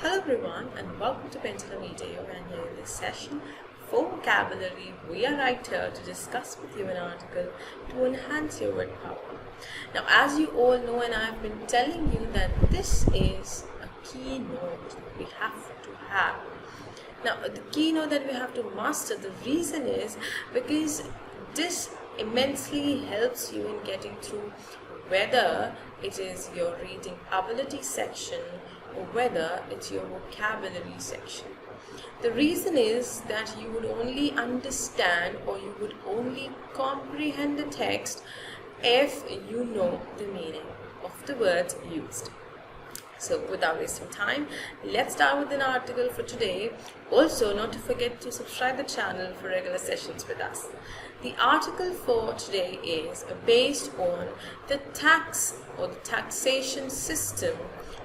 Hello everyone and welcome to Pendulum Video, and here in this session for vocabulary we are right here to discuss with you an article to enhance your word power. Now as you all know, and I have been telling you that this is a keynote we have to have. Now the keynote that we have to master, the reason is because this immensely helps you in getting through whether it is your reading ability section or whether it's your vocabulary section. The reason is that you would only understand or you would only comprehend the text if you know the meaning of the words used. So without wasting time, let's start with an article for today. Also, not to forget to subscribe the channel for regular sessions with us. The article for today is based on the tax or the taxation system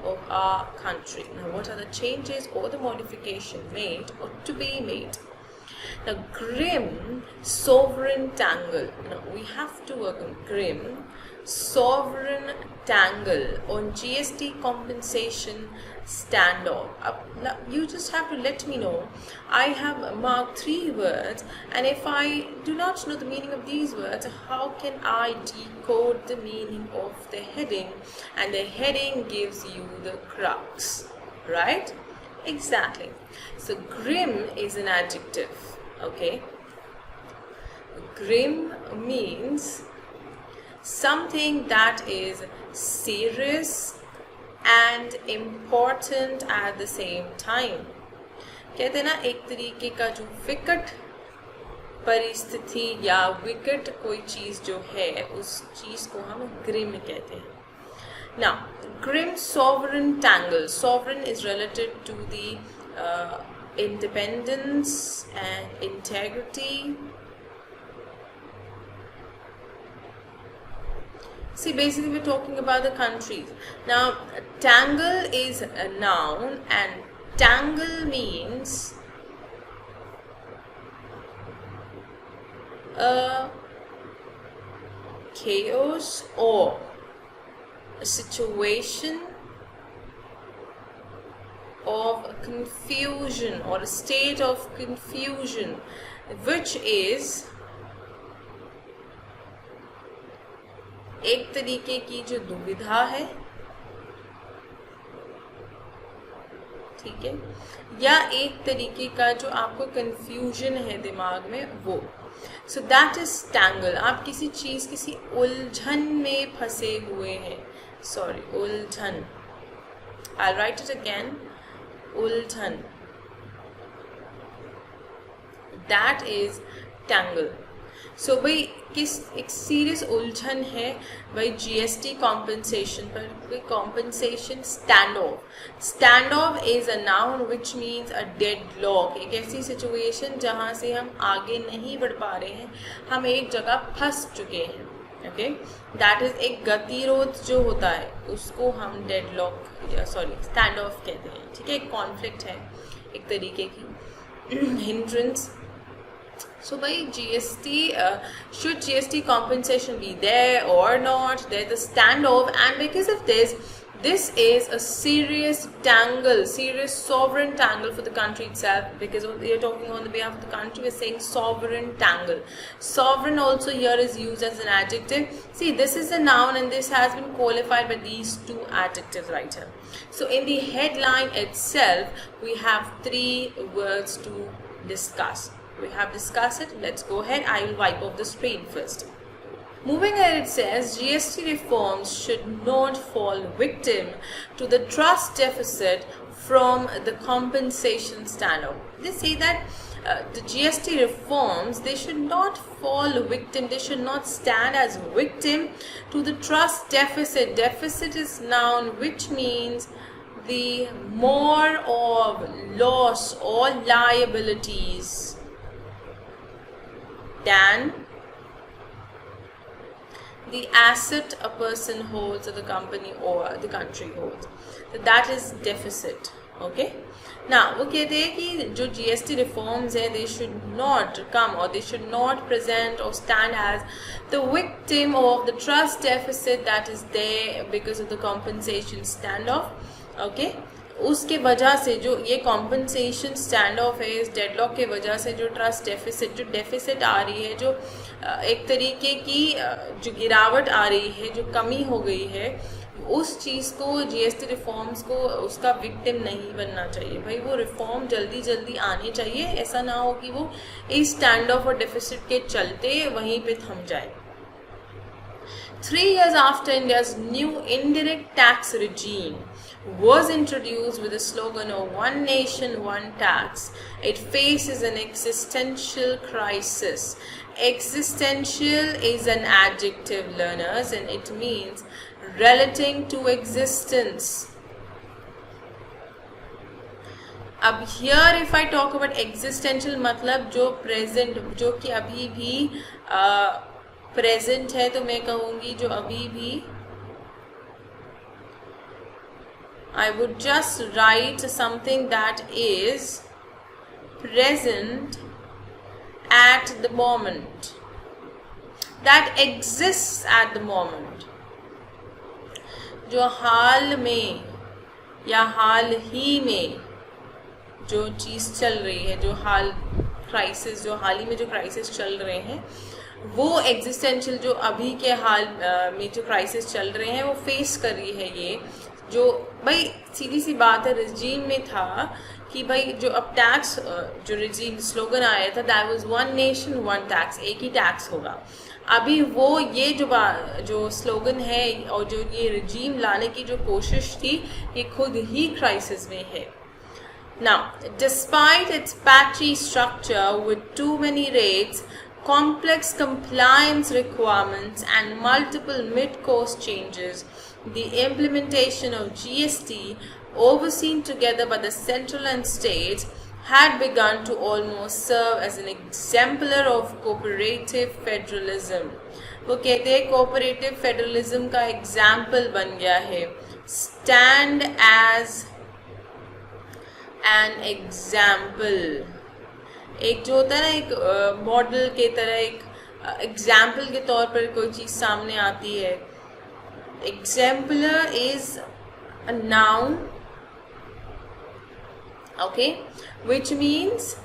of our country. Now, what are the changes or the modification made or to be made? Now, grim sovereign tangle. Now, we have to work on grim sovereign tangle on GST compensation standoff. Now, you just have to let me know. I have marked 3 words, and if I do not know the meaning of these words, how can I decode the meaning of the heading? And the heading gives you the crux, right? Exactly. So grim is an adjective, okay? Grim means something that is serious and important at the same time. कहते हैं ना, एक तरीके का जो विकट परिस्थिति या विकट कोई चीज़ जो है उस चीज़ को हम ग्रिम कहते हैं. Now, grim sovereign tangle. Sovereign is related to the independence and integrity. See, basically we're talking about the countries. Now, tangle is a noun, and tangle means a chaos or a situation of confusion or a state of confusion, which is एक तरीके की जो दुविधा है, ठीक है, या एक तरीके का जो आपको कंफ्यूजन है दिमाग में वो. So that is tangle. आप किसी चीज़, किसी उलझन में फंसे हुए हैं. सॉरी, उलझन. I write it again. उलझन. That is tangle. सो भाई किस एक सीरियस उलझन है भाई जीएसटी कॉम्पनसेशन पर. कोई compensation stand of. Stand of is a noun which means a dead lock. एक ऐसी सिचुएशन जहाँ से हम आगे नहीं बढ़ पा रहे हैं, हम एक जगह फंस चुके हैं. ओके, दैट इज एक गतिरोध जो होता है उसको हम डेड लॉक स्टैंड ऑफ कहते हैं. ठीक है, एक कॉन्फ्लिक्ट है एक तरीके की, hindrance. So by GST, should GST compensation be there or not? There's a standoff, and because of this, this is a serious tangle, serious sovereign tangle for the country itself. Because we are talking on the behalf of the country, we're saying sovereign tangle. Sovereign also here is used as an adjective. See, this is a noun, and this has been qualified by these 2 adjectives right here. So in the headline itself, we have 3 words to discuss. We have discussed it. Let's go ahead. I will wipe off the screen first. Moving ahead, it says GST reforms should not fall victim to the trust deficit from the compensation standoff. They say that the GST reforms, they should not fall victim, they should not stand as victim to the trust deficit. Deficit is noun which means the more of loss or liabilities than the asset a person holds or the company or the country holds. So that is deficit. Okay. Now वो कहते हैं कि जो GST reforms है, they should not come or they should not present or stand as the victim of the trust deficit that is there because of the compensation standoff. Okay. उसके वजह से जो ये कॉम्पनसेशन स्टैंड ऑफ है, इस deadlock के वजह से जो ट्रस्ट डेफिसिट, जो डेफिसिट आ रही है, जो एक तरीके की जो गिरावट आ रही है, जो कमी हो गई है, उस चीज़ को, जीएसटी रिफॉर्म्स को उसका विक्टिम नहीं बनना चाहिए भाई। वो रिफॉर्म जल्दी जल्दी आने चाहिए, ऐसा ना हो कि वो इस स्टैंड ऑफ और डेफिसिट के चलते वहीं पे थम जाए। 3 years after India's new indirect tax regime was introduced with the slogan of One Nation, One Tax, it faces an existential crisis. Existential is an adjective, learners, and it means relating to existence. अब here if I talk about existential मतलब जो present, जो कि अभी भी present है, तो मैं कहूँगी जो अभी भी, I would just write something that is present at the moment, that exists at the moment, जो हाल में या हाल ही में जो चीज़ चल रही है, जो हाल क्राइसिस, जो हाल ही में जो क्राइसिस चल रहे हैं, वो एग्जिस्टेंशियल जो अभी के हाल में जो क्राइसिस चल रहे हैं वो फेस कर रही है। ये जो भाई सीधी सी बात है, रिजीम में था कि भाई जो अब टैक्स, जो रिजीम स्लोगन आया था that was one nation one tax, एक ही टैक्स होगा। अभी वो ये जो स्लोगन है और जो ये रिजीम लाने की जो कोशिश थी, ये खुद ही क्राइसिस में है। Now, despite its patchy structure with too many rates, complex compliance requirements and multiple mid-course changes, the implementation of GST, overseen together by the central and states, had begun to almost serve as an exemplar of cooperative federalism. वो कहते हैं cooperative federalism का example बन गया है, stand as an example। एक जो होता है ना, एक मॉडल के तरह, एक एग्जाम्पल के तौर पर कोई चीज़ सामने आती है। Exemplar is a noun, okay, which means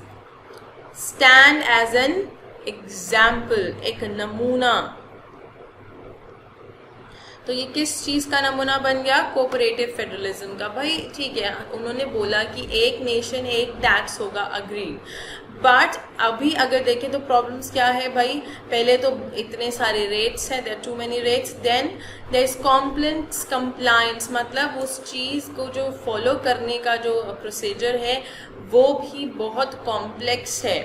stand as an example, एक नमूना। तो ये किस चीज़ का नमूना बन गया? कोऑपरेटिव फेडरलिज्म का। भाई ठीक है, उन्होंने बोला कि एक नेशन एक टैक्स होगा, अग्री, बट अभी अगर देखें तो प्रॉब्लम्स क्या है भाई? पहले तो इतने सारे रेट्स हैं, there too many rates, then there is complex compliance, मतलब उस चीज़ को जो फॉलो करने का जो प्रोसीजर है वो भी बहुत कॉम्प्लेक्स है।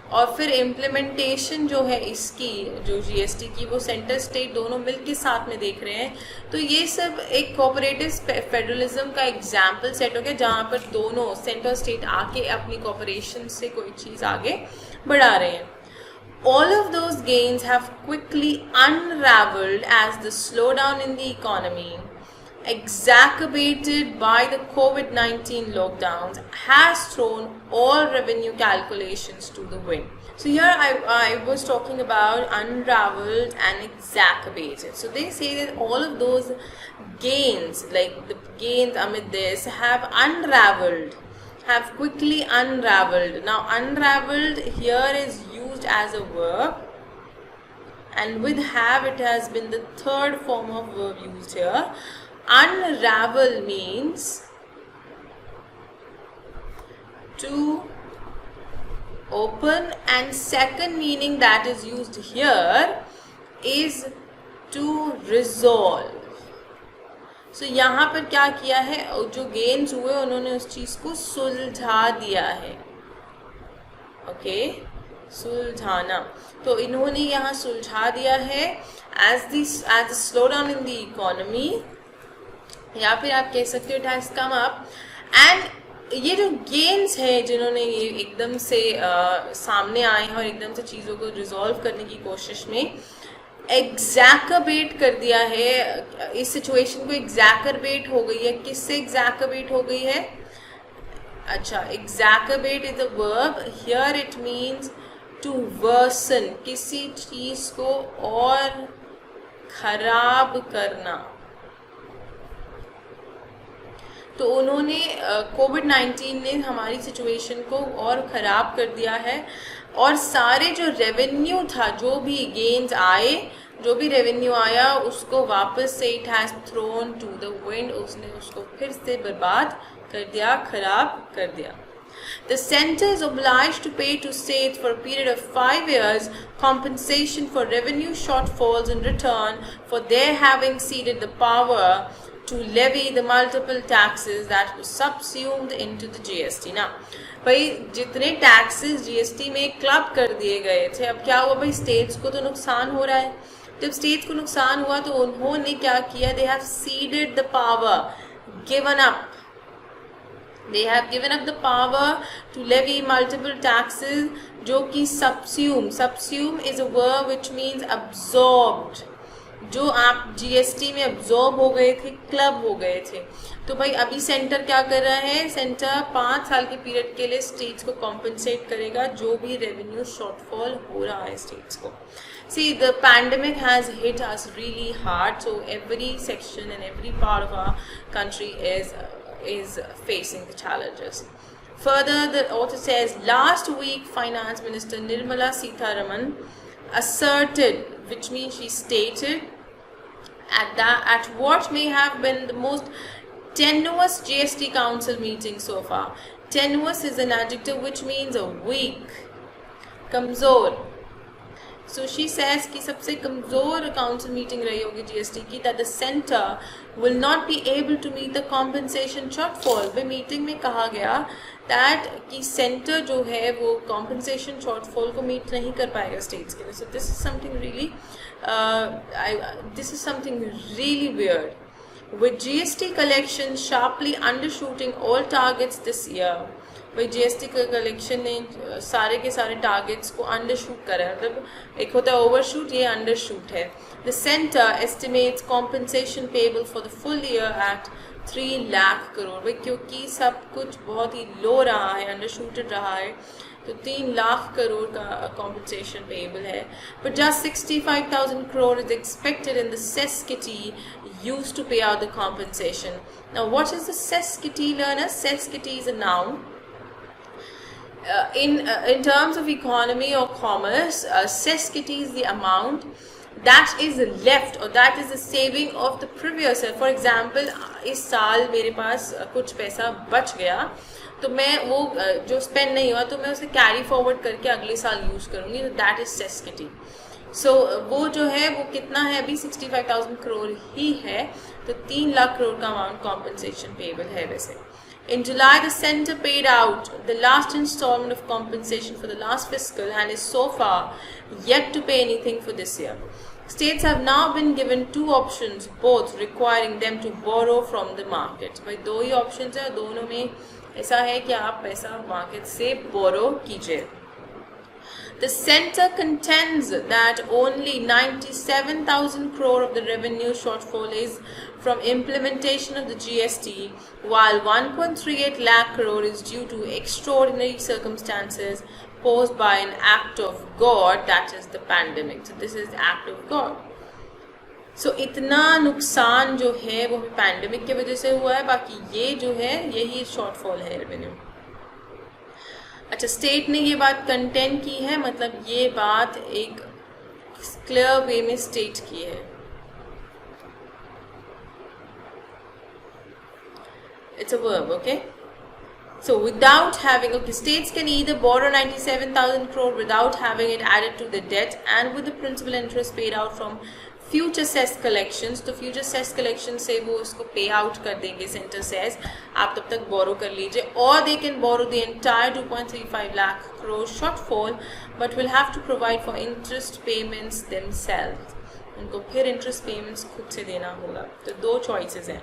और फिर इम्प्लीमेंटेशन जो है इसकी, जो जीएसटी की, वो सेंटर स्टेट दोनों मिलकर साथ में देख रहे हैं। तो ये सब एक कोऑपरेटिव फेडरलिज्म का एग्जाम्पल सेट हो गया, जहाँ पर दोनों सेंटर स्टेट आके अपनी कोऑपरेशन से कोई चीज़ आगे बढ़ा रहे हैं। All of those gains have quickly unraveled as the slowdown in the economy, exacerbated by the COVID-19 lockdowns, has thrown all revenue calculations to the wind. So here I was talking about unraveled and exacerbated. So they say that all of those gains, like the gains amid this, have unraveled, have quickly unraveled. Now unraveled here is used as a verb, and with have it has been the third form of verb used here. Unravel means to open, and second meaning that is used here is to resolve. So यहाँ पर क्या किया है, जो gains हुए उन्होंने उस चीज़ को सुलझा दिया है। ओके, सुलझाना, तो इन्होंने यहाँ सुलझा दिया है as the slowdown in the economy, या फिर आप कह सकते हो it has come up. And ये जो गेन्स है जिन्होंने ये एकदम से सामने आए हैं और एकदम से चीज़ों को रिजॉल्व करने की कोशिश में एग्जैकरबेट कर दिया है, इस सिचुएशन को एग्जैकरबेट हो गई है। किससे एग्जैकरबेट हो गई है? अच्छा, exaggerate is the verb, here it means to worsen, किसी चीज़ को और खराब करना। तो उन्होंने कोविड-19 ने हमारी सिचुएशन को और ख़राब कर दिया है, और सारे जो रेवेन्यू था, जो भी गेन्स आए, जो भी रेवेन्यू आया, उसको वापस से it has thrown to the wind, उसने उसको फिर से बर्बाद कर दिया, ख़राब कर दिया. The center is obliged to pay to states for a period of 5 years compensation for revenue shortfalls in return for their having ceded the power to levy the multiple taxes that were subsumed into the GST. ना भाई जितने taxes GST में club कर दिए गए थे, अब क्या हुआ भाई, स्टेट्स को तो नुकसान हो रहा है. जब स्टेट्स को नुकसान हुआ तो उन्होंने क्या किया, they have seeded the power, given up. They have given up the power to levy multiple taxes, जो कि subsume is a verb which means absorbed, जो आप जीएसटी में अब्जॉर्ब हो गए थे, क्लब हो गए थे. तो भाई अभी सेंटर क्या कर रहा है, सेंटर 5 साल के पीरियड के लिए स्टेट्स को कॉम्पनसेट करेगा जो भी रेवेन्यू शॉर्टफॉल हो रहा है स्टेट्स को. See, the pandemic has hit us really hard, so every section and every part of our country is facing the challenges. Further, the author says, last week Finance Minister Nirmala Sitharaman asserted, which means she stated, at what may have been the most tenuous GST Council meeting so far. Tenuous is an adjective which means a weak, kamzor. So she says कि सबसे कमज़ोर council meeting रही होगी GST की, that the center will not be able to meet the compensation shortfall. Way meeting में कहा गया that कि सेंटर जो है वो compensation shortfall को मीट नहीं कर पाएगा स्टेट्स के लिए. So this is something really weird. With GST collection sharply undershooting all targets this year. भाई जीएसटी का कलेक्शन ने सारे के सारे टारगेट्स को अंडरशूट करा है, मतलब एक होता है ओवरशूट, ये अंडरशूट है. The centre estimates compensation payable for the full year at 3 lakh crore. भाई क्योंकि सब कुछ बहुत ही लो रहा है, अंडरशूटेड रहा है, तो 3 लाख करोड़ का कॉम्पनसेशन पेबल है. But just 65,000 crore is expected in the cess kitty used to pay out the compensation. Now what is the cess kitty, learners? Cess kitty is a noun. In terms of economy or commerce, cess kitty is the amount that is left or that is the saving of the previous year. For example, इस साल मेरे पास कुछ पैसा बच गया, तो मैं वो जो स्पेंड नहीं हुआ तो मैं उसे कैरी फॉरवर्ड करके अगले साल यूज़ करूँगी, तो दैट इज सेस किटी. सो वो जो है वो कितना है, अभी 65,000 करोड़ ही है, तो 3 लाख करोड़ का अमाउंट कॉम्पनसेशन पेबल है. वैसे in July the center paid out the last installment of compensation for the last fiscal and is so far yet to pay anything for this year. States have now been given 2 options, both requiring them to borrow from the market. भाई 2 ही options है, दोनों में ऐसा है कि आप पैसा market से borrow कीजिए. The center contends that only 97,000 crore of the revenue shortfall is from implementation of the GST, while 1.38 lakh crore is due to extraordinary circumstances posed by an act of God, that is the pandemic. So this is the act of God. So इतना नुकसान जो है वो pandemic की वजह से हुआ है, बाकी ये जो है यही शॉर्टफॉल है रेवेन्यू. अच्छा, स्टेट ने ये बात कंटेंट की है, मतलब ये बात एक क्लियर वे में स्टेट की है. It's a verb, okay? So without having, okay, states can either borrow 97,000 crore without having it added to the debt and with the principal interest paid out from future cess collections. तो future cess collection से वो उसको pay out कर देंगे center cess, आप तब तक borrow कर लीजिए. Or they can borrow the entire 2.35 lakh crore shortfall but will have to provide for interest payments themselves. उनको फिर interest payments खुद से देना होगा. तो 2 choices हैं.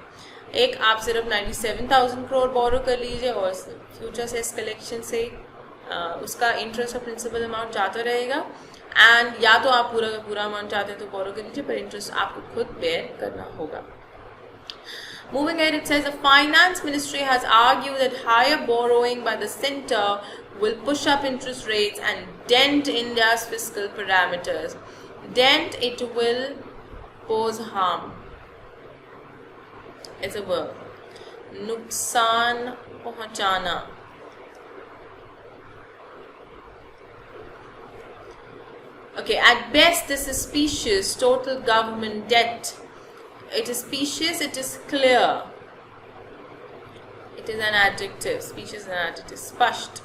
एक, आप सिर्फ 97,000 करोड़ बोरो कर लीजिए और फ्यूचर सेस कलेक्शन से उसका इंटरेस्ट और प्रिंसिपल अमाउंट जाता रहेगा, एंड या तो आप पूरा का पूरा अमाउंट चाहते हैं तो बोरो कर लीजिए, पर इंटरेस्ट आपको खुद बेयर करना होगा. Moving ahead, it says the finance ministry has argued that higher borrowing by the center will push up interest rates and dent India's fiscal parameters. Dent, it will cause harm. It's a verb. नुकसान पहुंचाना. Okay, at best this is specious. Total government debt. It is specious, it is clear. It is an adjective. Specious is an adjective. Spasht.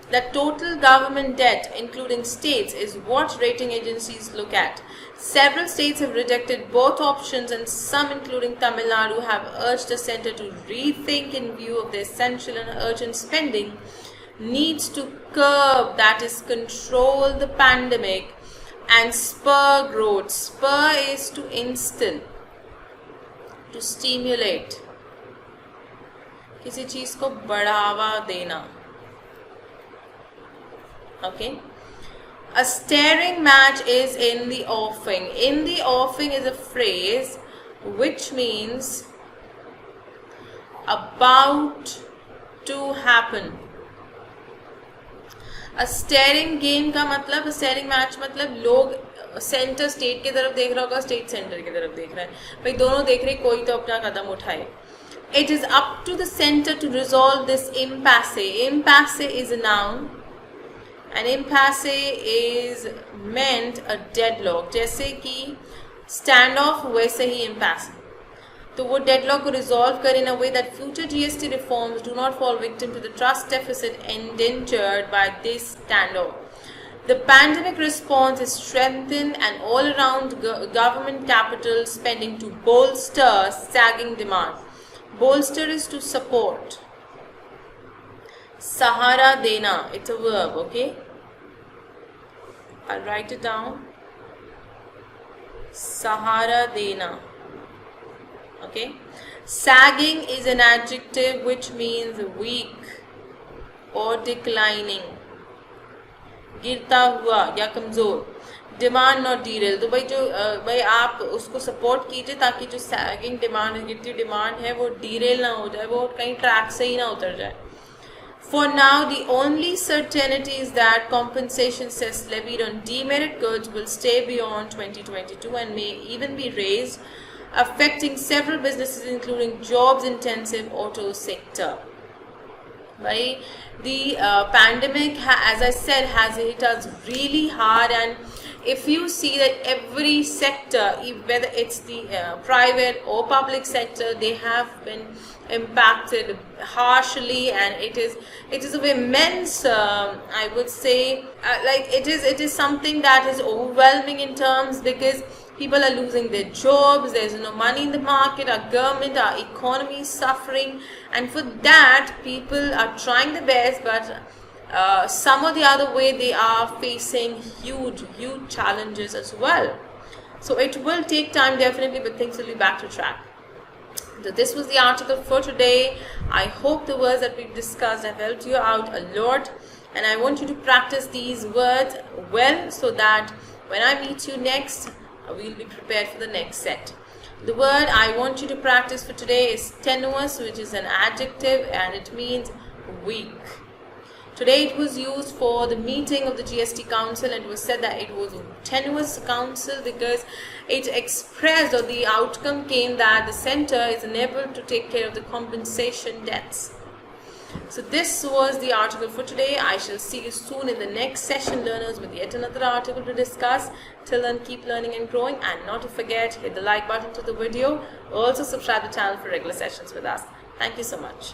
The total government debt, including states, is what rating agencies look at. Several states have rejected both options, and some, including Tamil Nadu, have urged the centre to rethink in view of the essential and urgent spending needs to curb, that is, control the pandemic and spur growth. Spur is to instill, to stimulate, किसी चीज को बढ़ावा देना. Okay. A staring match is in the offing. In the offing is a phrase which means about to happen. A staring game का मतलब, staring match मतलब लोग centre state की तरफ देख रहा होगा, स्टेट सेंटर की तरफ देख रहा है, भाई दोनों देख रहे, कोई तो अपना कदम उठाए. It is up to the center to resolve this impasse. Impasse is a noun. An impasse is meant a deadlock. जैसे कि stand off, वैसे ही impasse. तो वो deadlock को resolve कर in a way that future GST reforms do not fall victim to the trust deficit endangered by this standoff. The pandemic response is strengthened and all around government capital spending to bolster sagging demand. Bolster is to support. Sahara dena, it's a verb, okay? I'll write it down. Sahara dena. Okay? Sagging is an adjective which means weak or declining. गिरता हुआ या कमज़ोर. Demand not derail. तो भाई आप उसको support कीजिए ताकि जो सैगिंग डिमांड, गिरती डिमांड है वो डीरेल ना हो जाए, वो कहीं ट्रैक से ही ना उतर जाए. For now, the only certainty is that compensation cess levied on demerit goods will stay beyond 2022 and may even be raised, affecting several businesses including jobs-intensive auto sector. Right? The pandemic, as I said, has hit us really hard, and if you see that every sector, whether it's the private or public sector, they have been impacted harshly, and it is of immense, I would say, like it is something that is overwhelming in terms, because people are losing their jobs, there's no money in the market, our government, our economy is suffering, and for that people are trying their best, but some or the other way they are facing huge challenges as well. So it will take time definitely, but things will be back to track. So this was the article for today. I hope the words that we've discussed have helped you out a lot, and I want you to practice these words well so that when I meet you next, we'll be prepared for the next set. The word I want you to practice for today is tenuous, which is an adjective and it means weak. Today it was used for the meeting of the GST Council, and it was said that it was a tenuous council because it expressed, or the outcome came that the centre is unable to take care of the compensation debts. So this was the article for today. I shall see you soon in the next session, learners, with yet another article to discuss. Till then, keep learning and growing, and not to forget, hit the like button to the video. Also subscribe to the channel for regular sessions with us. Thank you so much.